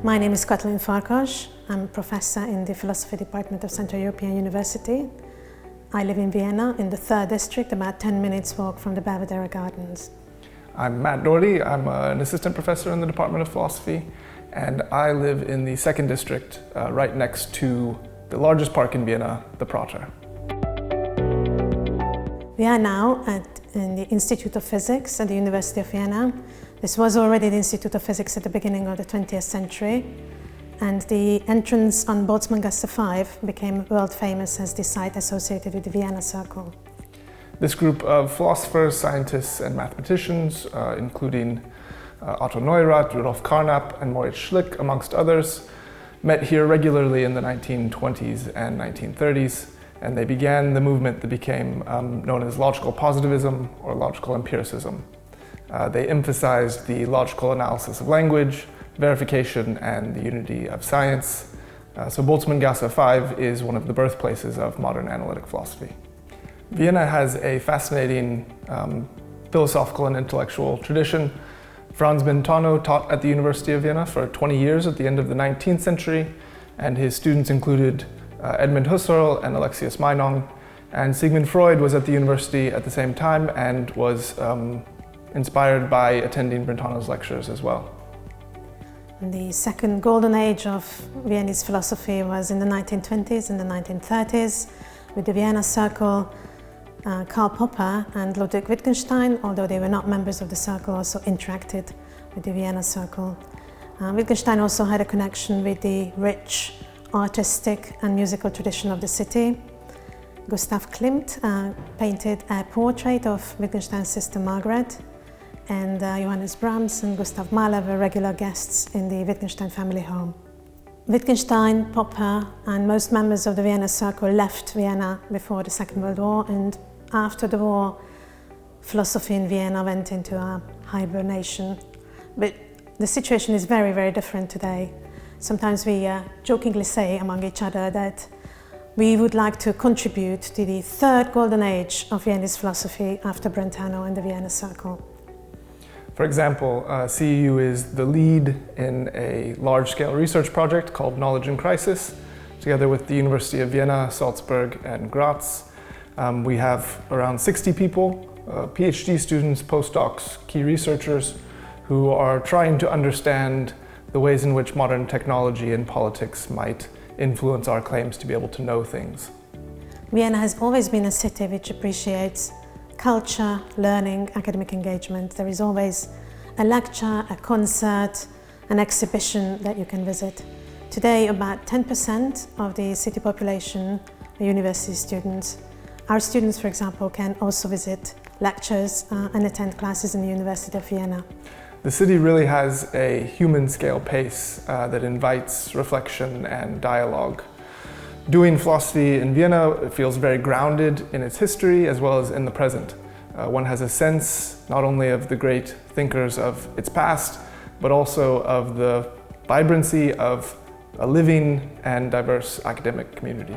My name is Katalin Farkas. I'm a professor in the philosophy department of Central European University. I live in Vienna in the 3rd district, about 10 minutes walk from the Belvedere Gardens. I'm Dougherty. I'm an assistant professor in the Department of Philosophy, and I live in the 2nd district, right next to the largest park in Vienna, the Prater. We are now in the Institute of Physics at the University of Vienna. This was already the Institute of Physics at the beginning of the 20th century, and the entrance on Boltzmann-Gasse 5 became world famous as the site associated with the Vienna Circle. This group of philosophers, scientists and mathematicians, including Otto Neurath, Rudolf Carnap and Moritz Schlick, amongst others, met here regularly in the 1920s and 1930s, and they began the movement that became known as logical positivism or logical empiricism. They emphasized the logical analysis of language, verification, and the unity of science. So Boltzmann-Gasse 5 is one of the birthplaces of modern analytic philosophy. Vienna has a fascinating philosophical and intellectual tradition. Franz Brentano taught at the University of Vienna for 20 years at the end of the 19th century, and his students included Edmund Husserl and Alexius Meinong. And Sigmund Freud was at the university at the same time and was inspired by attending Brentano's lectures as well. The second golden age of Viennese philosophy was in the 1920s and the 1930s with the Vienna Circle. Karl Popper and Ludwig Wittgenstein, although they were not members of the circle, also interacted with the Vienna Circle. Wittgenstein also had a connection with the rich artistic and musical tradition of the city. Gustav Klimt painted a portrait of Wittgenstein's sister Margaret, and Johannes Brahms and Gustav Mahler were regular guests in the Wittgenstein family home. Wittgenstein, Popper and most members of the Vienna Circle left Vienna before the Second World War, and after the war, philosophy in Vienna went into a hibernation. But the situation is very, very different today. Sometimes we jokingly say among each other that we would like to contribute to the 3rd golden age of Viennese philosophy after Brentano and the Vienna Circle. For example, CEU is the lead in a large-scale research project called Knowledge in Crisis, together with the University of Vienna, Salzburg and Graz. We have around 60 people, PhD students, postdocs, key researchers, who are trying to understand the ways in which modern technology and politics might influence our claims to be able to know things. Vienna has always been a city which appreciates culture, learning, academic engagement. There is always a lecture, a concert, an exhibition that you can visit. Today, about 10% of the city population are university students. Our students, for example, can also visit lectures and attend classes in the University of Vienna. The city really has a human scale pace that invites reflection and dialogue. Doing philosophy in Vienna feels very grounded in its history as well as in the present. One has a sense not only of the great thinkers of its past, but also of the vibrancy of a living and diverse academic community.